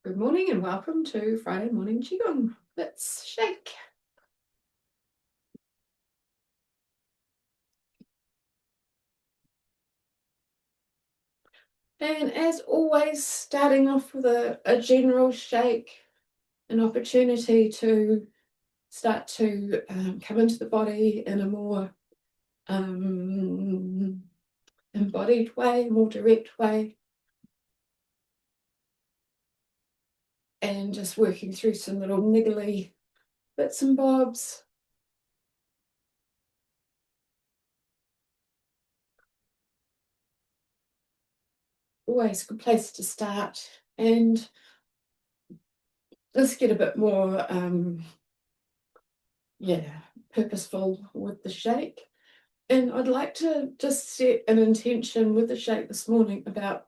Good morning and welcome to Friday Morning Qigong. Let's shake. And as always, starting off with a general shake, an opportunity to start to come into the body in a more embodied way, more direct way. And just working through some little niggly bits and bobs. Always a good place to start. And let's get a bit more purposeful with the shake. And I'd like to just set an intention with the shake this morning about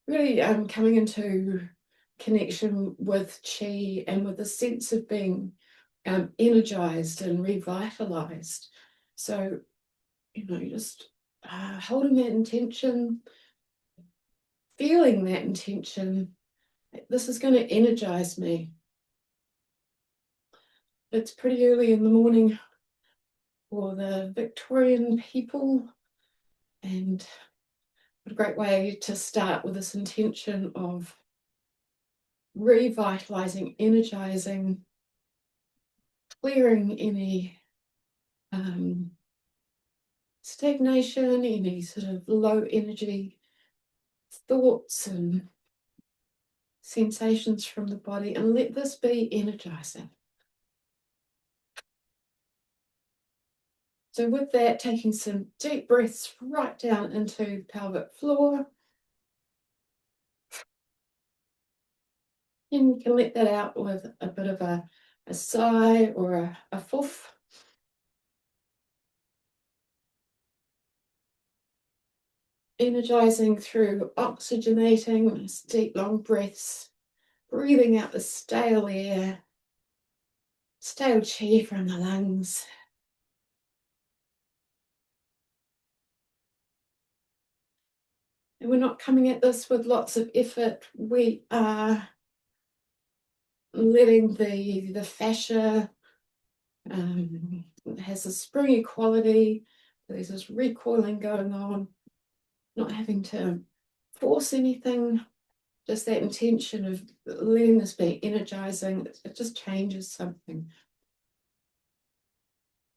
really coming into connection with chi and with a sense of being energized and revitalized. So, just holding that intention, feeling that intention. This is going to energize me. It's pretty early in the morning for the Victorian people, and what a great way to start with this intention of revitalizing, energizing, clearing any stagnation, any sort of low energy thoughts and sensations from the body, and let this be energizing. So with that, taking some deep breaths right down into the pelvic floor. And you can let that out with a bit of a sigh or a foof. Energizing through oxygenating, nice deep long breaths, breathing out the stale air, stale chi from the lungs. And we're not coming at this with lots of effort. We are letting the fascia it has a springy quality. There's this recoiling going on, not having to force anything, just that intention of letting this be energizing. It just changes something.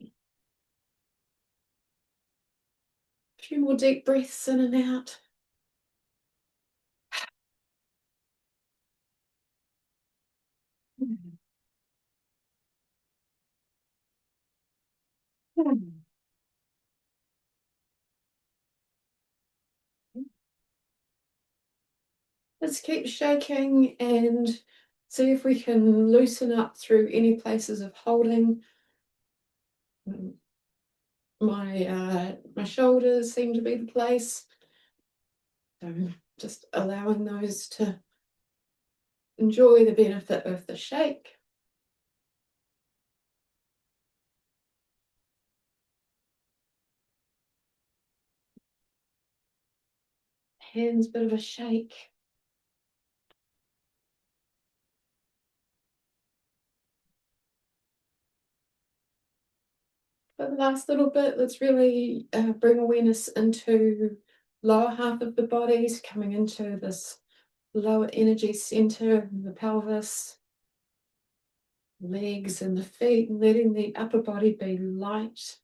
A few more deep breaths in and out. Let's keep shaking and see if we can loosen up through any places of holding. My shoulders seem to be the place. So just allowing those to enjoy the benefit of the shake. Hands, bit of a shake. For the last little bit, let's really bring awareness into lower half of the bodies, coming into this lower energy center, the pelvis, legs and the feet, and letting the upper body be light.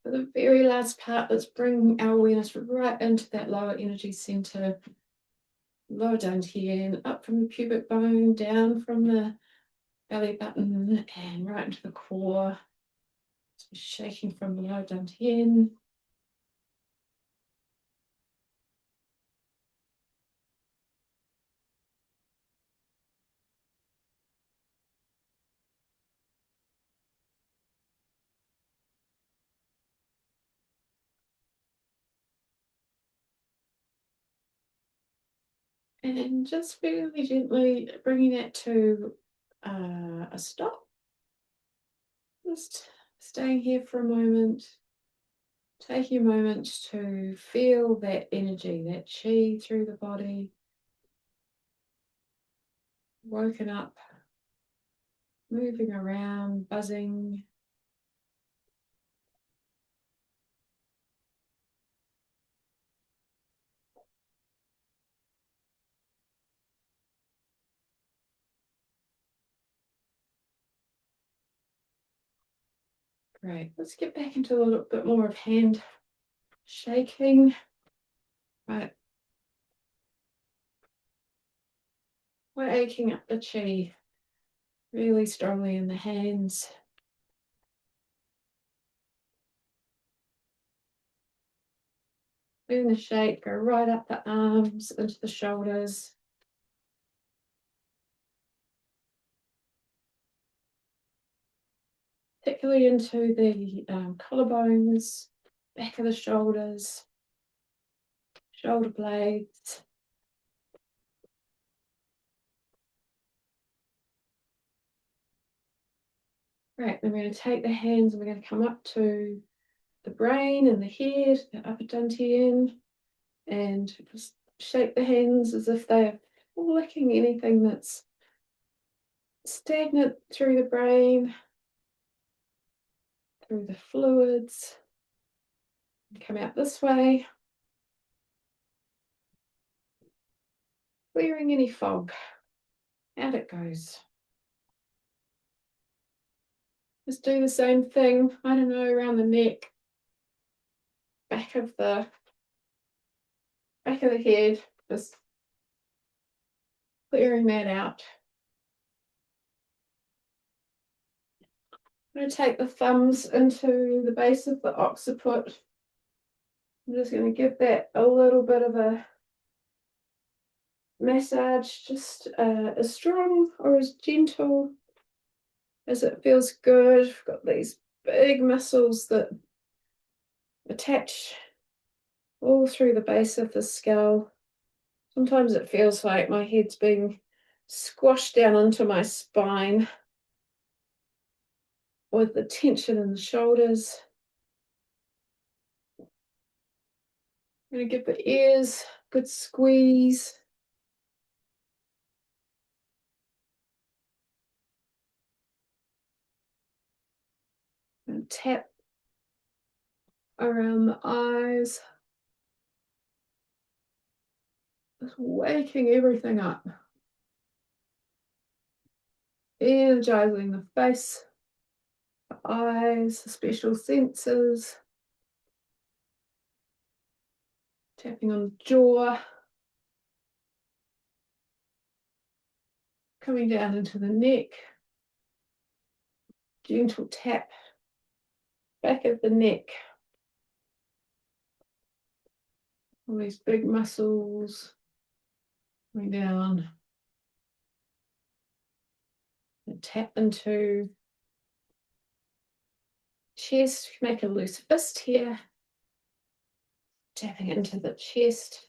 For the very last part, let's bring our awareness right into that lower energy center, lower dantian, up from the pubic bone, down from the belly button, and right into the core. So shaking from the lower dantian. And just really gently bringing it to a stop. Just staying here for a moment, Taking a moment to feel that energy, that chi through the body, woken up, moving around, buzzing. Great. Let's get back into a little bit more of hand shaking. Right. We're aching up the chi really strongly in the hands. Feeling the shake go right up the arms, into the shoulders. Particularly into the collarbones, back of the shoulders, shoulder blades. Right, then we're going to take the hands and we're going to come up to the brain and the head, the upper dantian, and just shake the hands as if they're flicking anything that's stagnant through the brain, through the fluids. Come out this way, clearing any fog. Out it goes. Just do the same thing, I don't know, around the neck, back of the head, just clearing that out. I'm going to take the thumbs into the base of the occiput. I'm just going to give that a little bit of a massage, just as strong or as gentle as it feels good. I've got these big muscles that attach all through the base of the skull. Sometimes it feels like my head's being squashed down into my spine with the tension in the shoulders. I'm going to give the ears a good squeeze. And tap around the eyes, just waking everything up. Energizing the face, the eyes, the special senses. Tapping on the jaw. Coming down into the neck. Gentle tap, back of the neck. All these big muscles coming down. And tap into chest. Make a loose fist here. Tapping into the chest.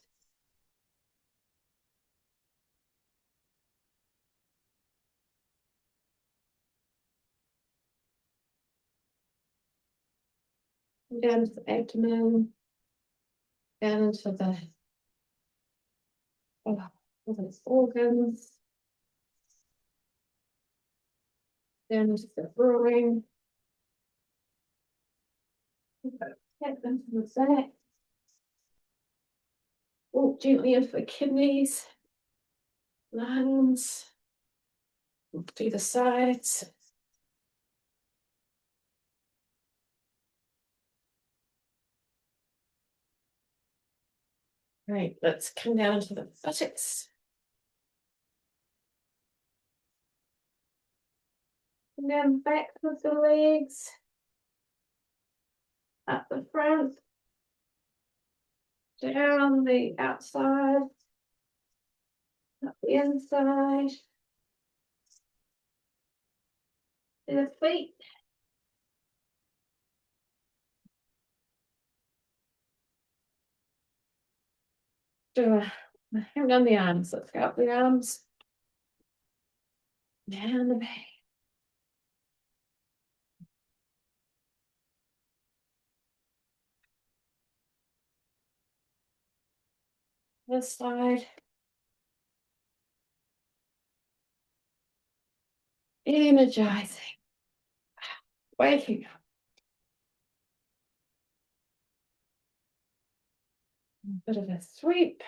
Down to the abdomen. Down into the organs. Down into the groin. Tap into the back. Walk gently into the kidneys, lungs, to the sides. Right, let's come down into the buttocks. Come down the back of the legs, up the front, down the outside, up the inside, to the feet. Hang down the arms. Let's go up the arms, down the back. This side. Energizing. Waking up. A bit of a sweep.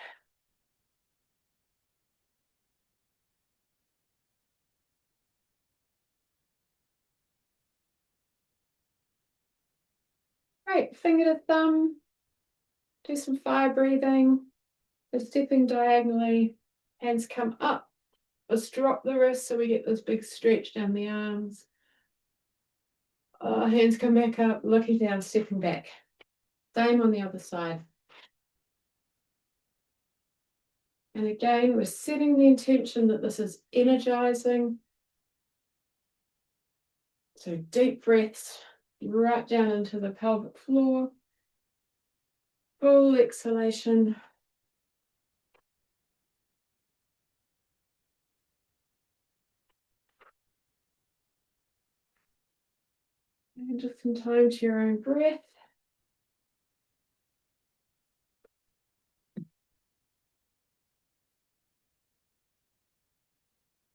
Right, finger to thumb. Do some fire breathing. So stepping diagonally. Hands come up. Let's drop the wrist so we get this big stretch down the arms. Hands come back up, looking down, stepping back. Same on the other side. And again, we're setting the intention that this is energizing. So deep breaths right down into the pelvic floor. Full exhalation. And just some time to your own breath.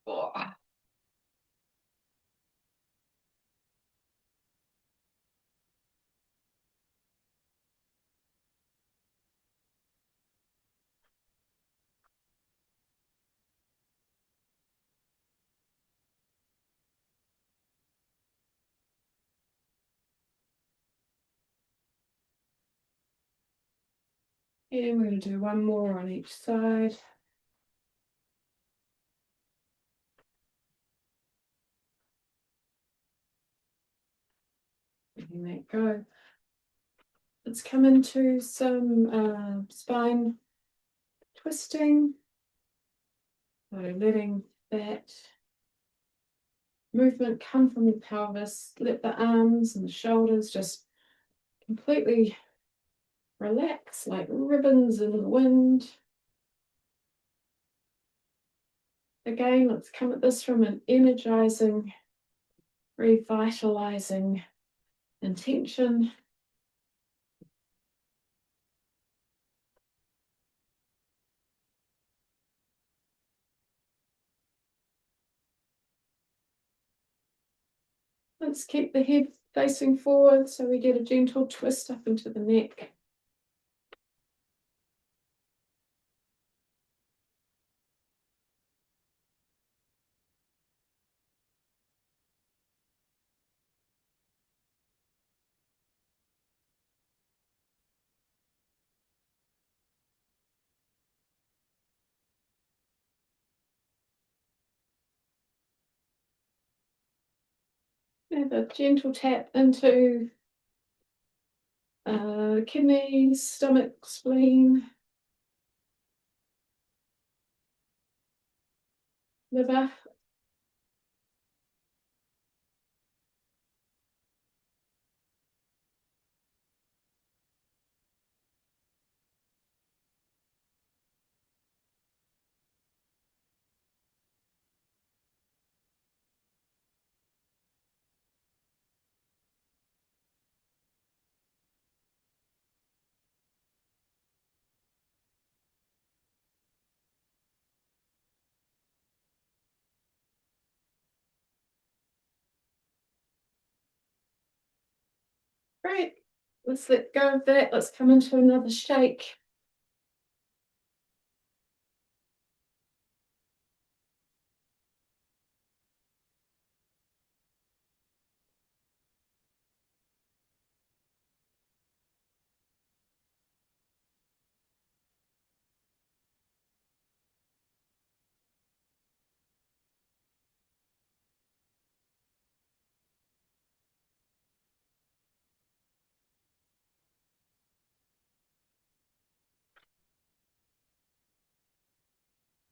Oh. And we're going to do one more on each side. Letting that go. Let's come into some spine twisting. So letting that movement come from the pelvis. Let the arms and the shoulders just completely relax like ribbons in the wind. Again, let's come at this from an energizing, revitalizing intention. Let's keep the head facing forward so we get a gentle twist up into the neck. Have a gentle tap into kidneys, stomach, spleen, liver. Great. Let's let go of that. Let's come into another shake.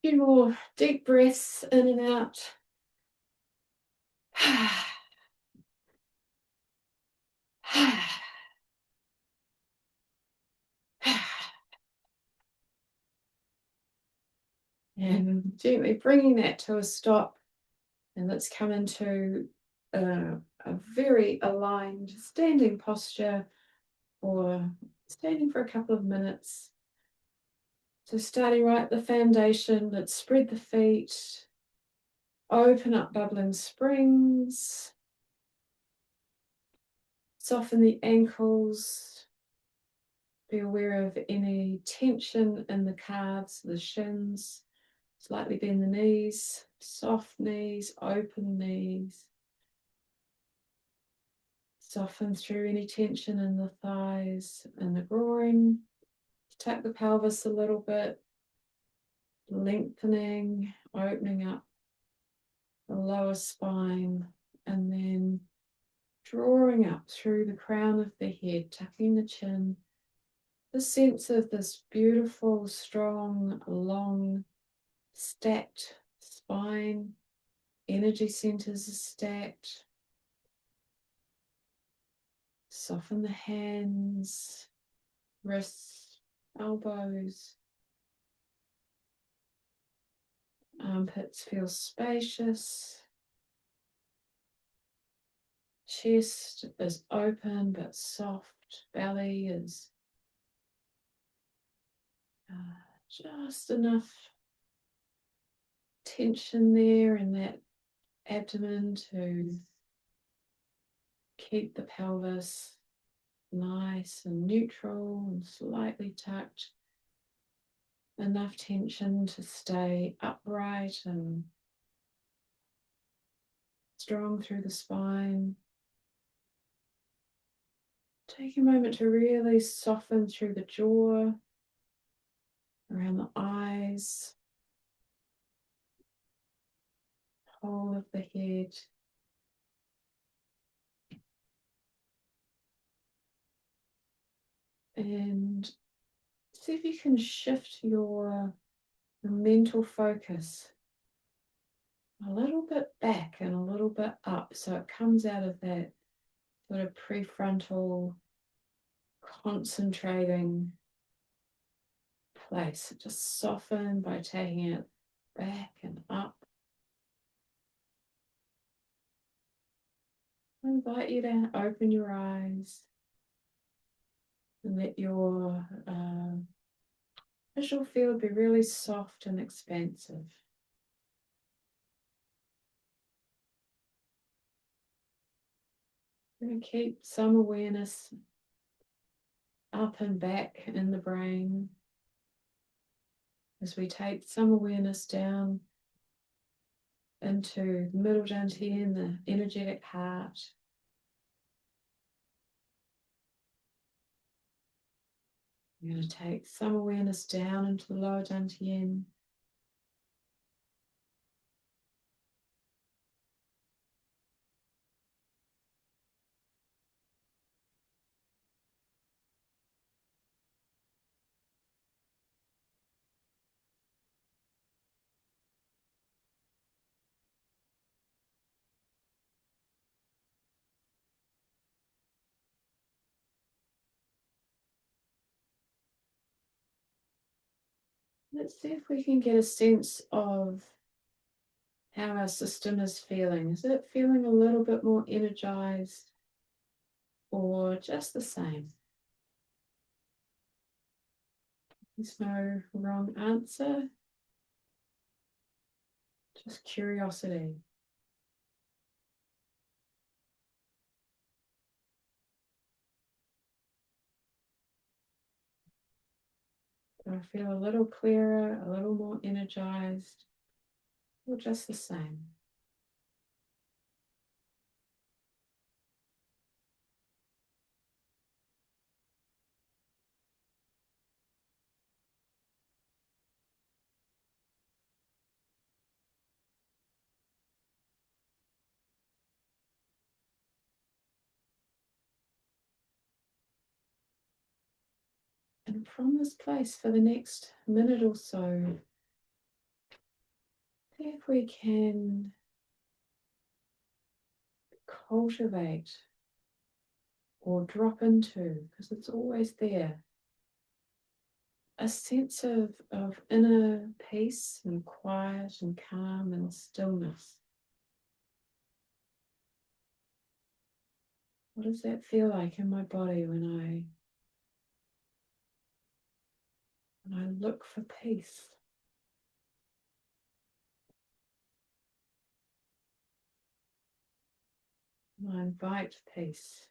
A few more deep breaths in and out. And gently bringing that to a stop. And let's come into a very aligned standing posture or standing for a couple of minutes. So starting right at the foundation, let's spread the feet, open up bubbling springs, soften the ankles, be aware of any tension in the calves, the shins, slightly bend the knees, soft knees, open knees. Soften through any tension in the thighs and the groin. Tuck the pelvis a little bit, lengthening, opening up the lower spine, and then drawing up through the crown of the head, tucking the chin. The sense of this beautiful, strong, long, stacked spine. Energy centers are stacked. Soften the hands, wrists, elbows. Armpits feel spacious. Chest is open but soft. Belly is just enough tension there in that abdomen to keep the pelvis nice and neutral and slightly tucked. Enough tension to stay upright and strong through the spine. Take a moment to really soften through the jaw, around the eyes, whole of the head. And see if you can shift your mental focus a little bit back and a little bit up so it comes out of that sort of prefrontal concentrating place. Just soften by taking it back and up. I invite you to open your eyes and let your visual field be really soft and expansive. We're going to keep some awareness up and back in the brain as we take some awareness down into the middle dantian, the energetic heart. We're going to take some awareness down into the lower dantian. Let's see if we can get a sense of how our system is feeling. Is it feeling a little bit more energized or just the same? There's no wrong answer, just curiosity. Do I feel a little clearer, a little more energized, or just the same? And from this place for the next minute or so, see if we can cultivate or drop into, because it's always there, a sense of inner peace and quiet and calm and stillness. What does that feel like in my body when and I look for peace. And I invite peace.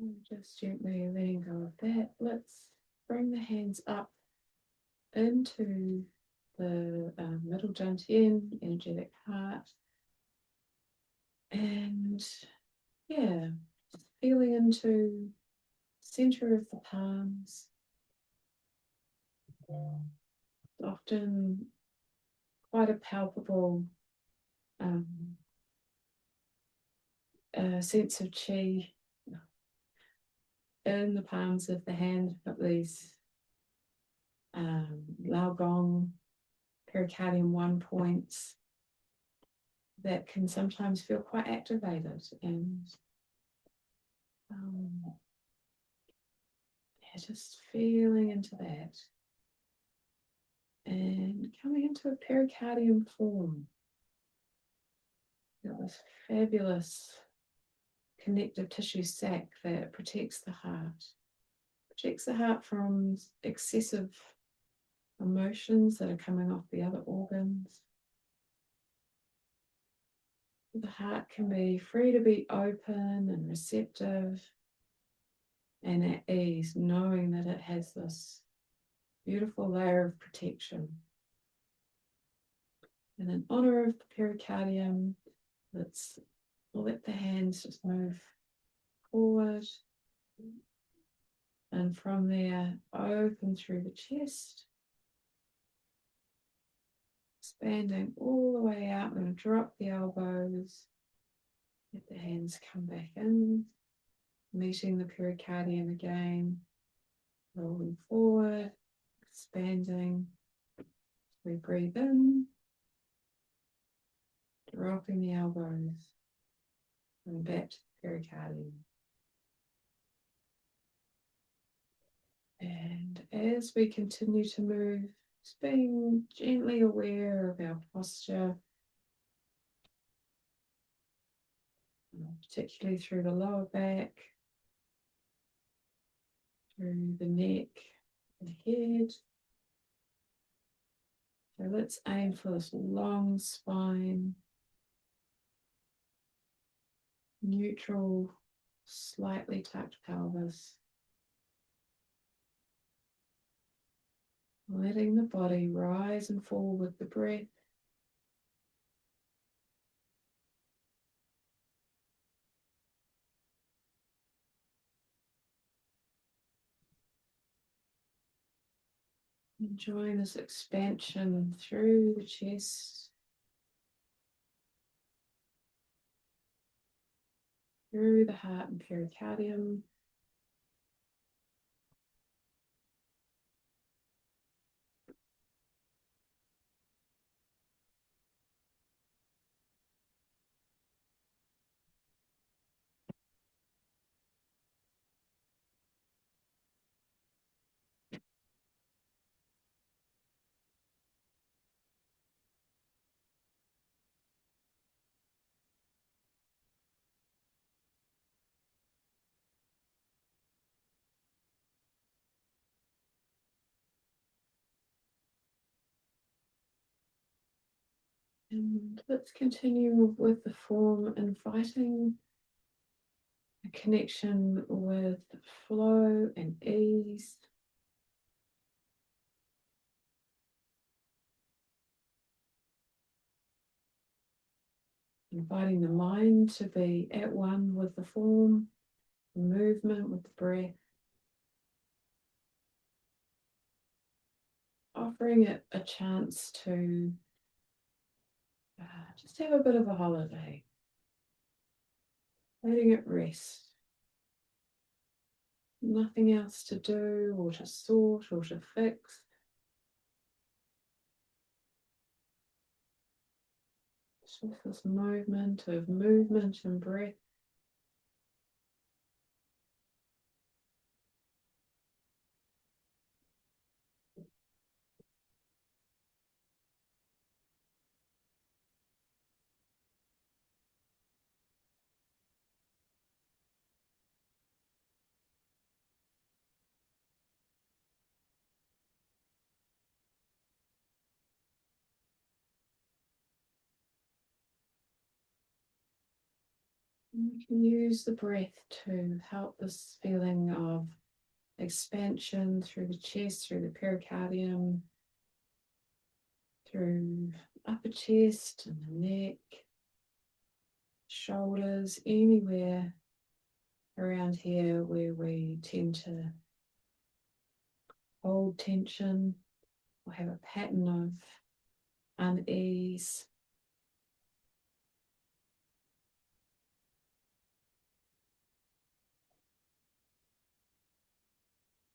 And just gently letting go of that. Let's bring the hands up into the middle dantian, energetic heart. And yeah, just feeling into center of the palms. Often quite a palpable sense of chi in the palms of the hand, but these Gong, pericardium 1 points that can sometimes feel quite activated, and yeah, just feeling into that and coming into a pericardium form. Got this fabulous connective tissue sac that protects the heart from excessive emotions that are coming off the other organs. The heart can be free to be open and receptive and at ease, knowing that it has this beautiful layer of protection. And in honor of the pericardium, let's let the hands just move forward. And from there, open through the chest. Expanding all the way out. I'm going to drop the elbows. Let the hands come back in. Meeting the pericardium again. Rolling forward. Expanding. We breathe in. Dropping the elbows. And back to the pericardium. And as we continue to move, just being gently aware of our posture, particularly through the lower back, through the neck, the head. So let's aim for this long spine, neutral, slightly tucked pelvis. Letting the body rise and fall with the breath. Enjoying this expansion through the chest. through the heart and pericardium. And let's continue with the form, inviting a connection with flow and ease. Inviting the mind to be at one with the form, the movement, with the breath. Offering it a chance to just have a bit of a holiday. Letting it rest. Nothing else to do or to sort or to fix. Just this movement and breath. And you can use the breath to help this feeling of expansion through the chest, through the pericardium, through upper chest and the neck, shoulders, anywhere around here where we tend to hold tension or have a pattern of unease.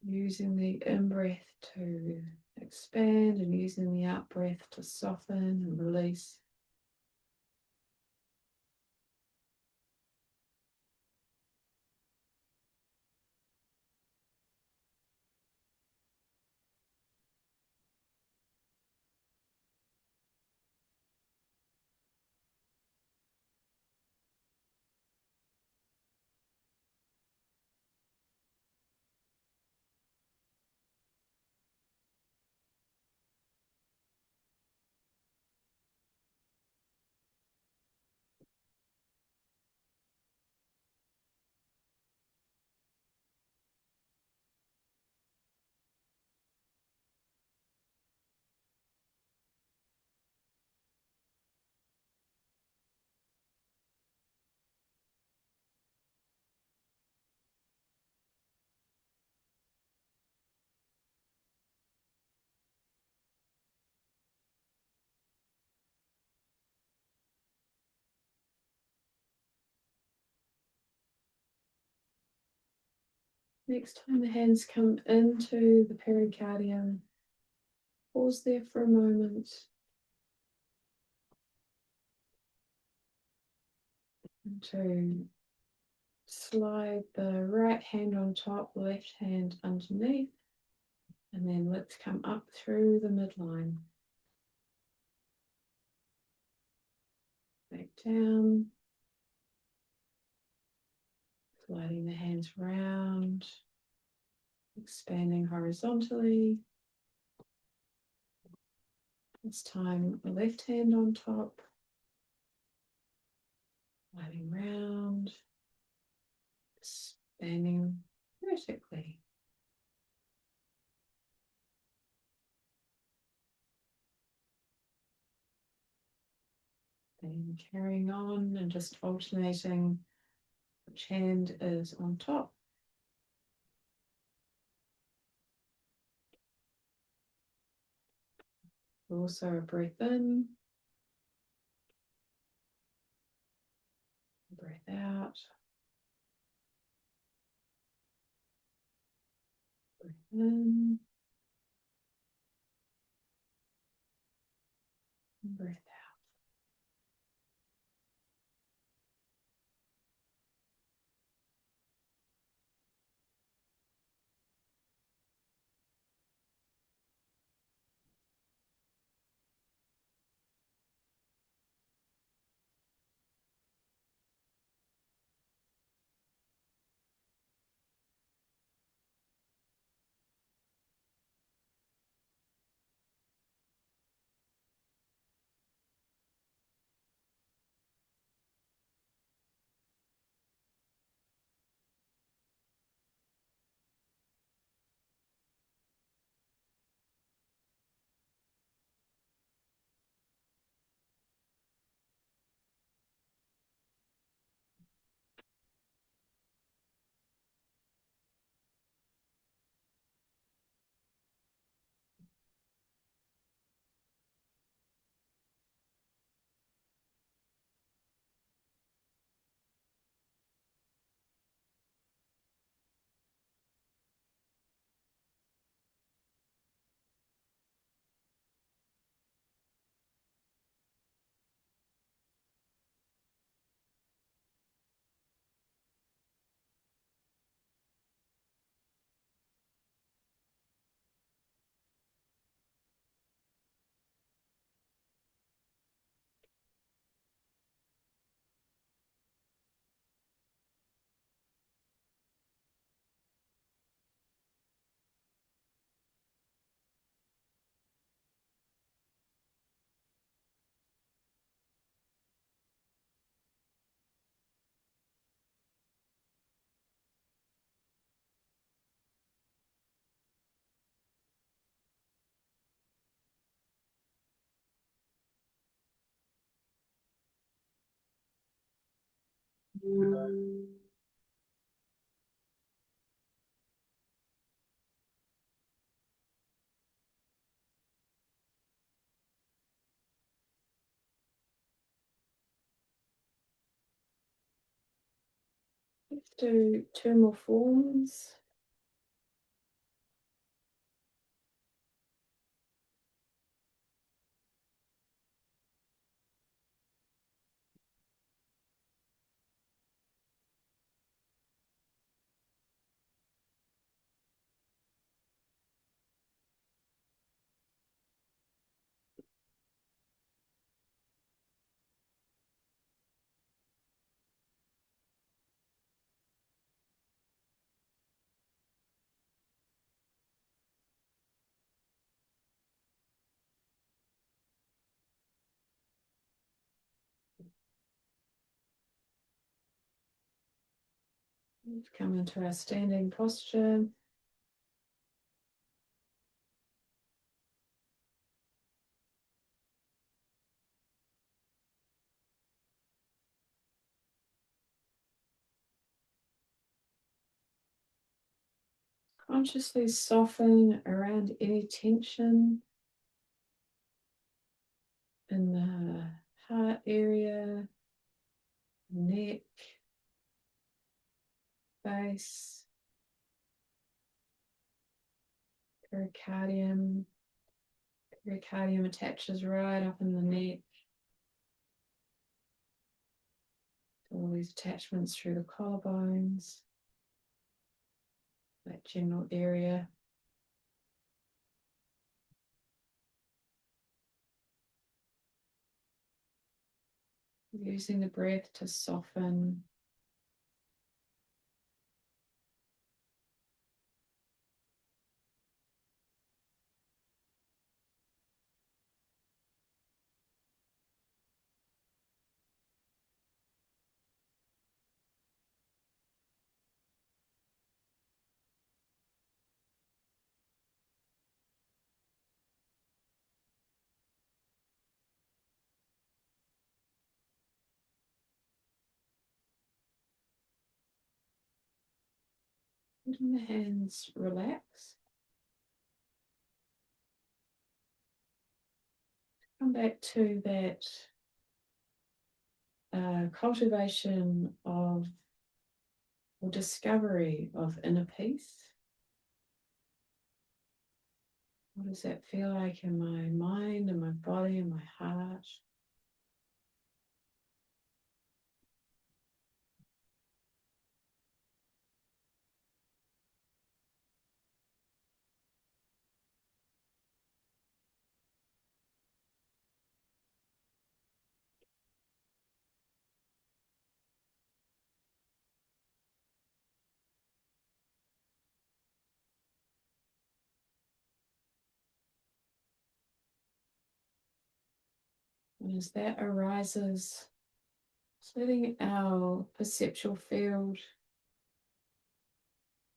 Using the in-breath to expand and using the out-breath to soften and release. Next time the hands come into the pericardium, pause there for a moment and to slide the right hand on top, left hand underneath, and then let's come up through the midline. Back down, sliding the hands round, expanding horizontally. This time, the left hand on top, sliding round, expanding vertically. And carrying on and just alternating which hand is on top. Also a breath in, breath out. Breath out. Let's do two more forms. We've come into our standing posture. Consciously soften around any tension in the heart area, neck, face, pericardium. Pericardium attaches right up in the neck. All these attachments through the collarbones, that general area. Using the breath to soften. Letting the hands relax. Come back to that cultivation of or discovery of inner peace. What does that feel like in my mind, in my body, in my heart? And as that arises, just letting our perceptual field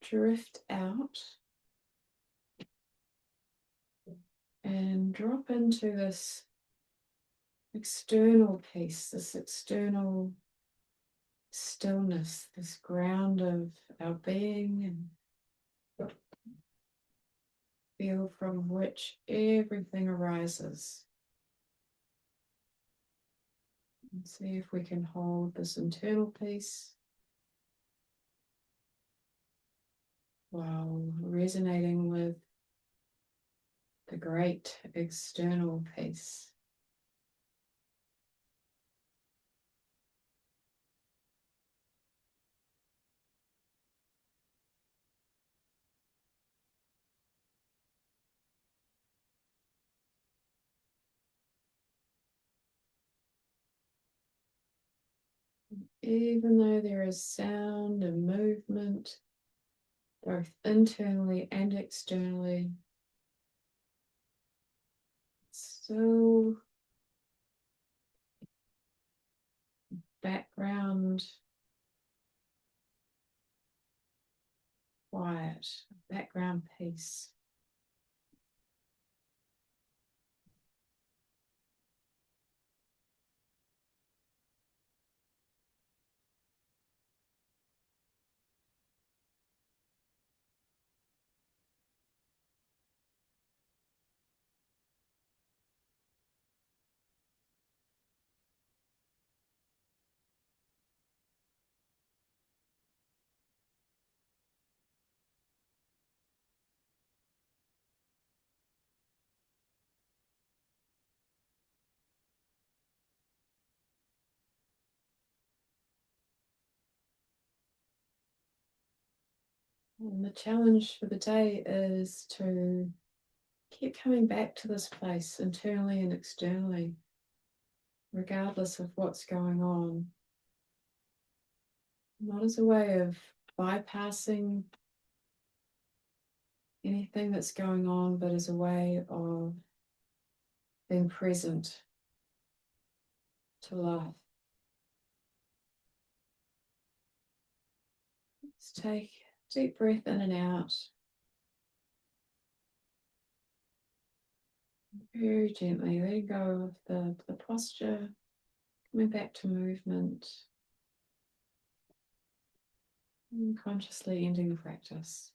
drift out and drop into this external peace, this external stillness, this ground of our being and field from which everything arises. And see if we can hold this internal peace while resonating with the great external peace. Even though there is sound and movement, both internally and externally, still background quiet, background peace. And the challenge for the day is to keep coming back to this place internally and externally, regardless of what's going on. Not as a way of bypassing anything that's going on, but as a way of being present to life. Let's take a deep breath in and out. Very gently letting go of the posture, coming back to movement, and consciously ending the practice.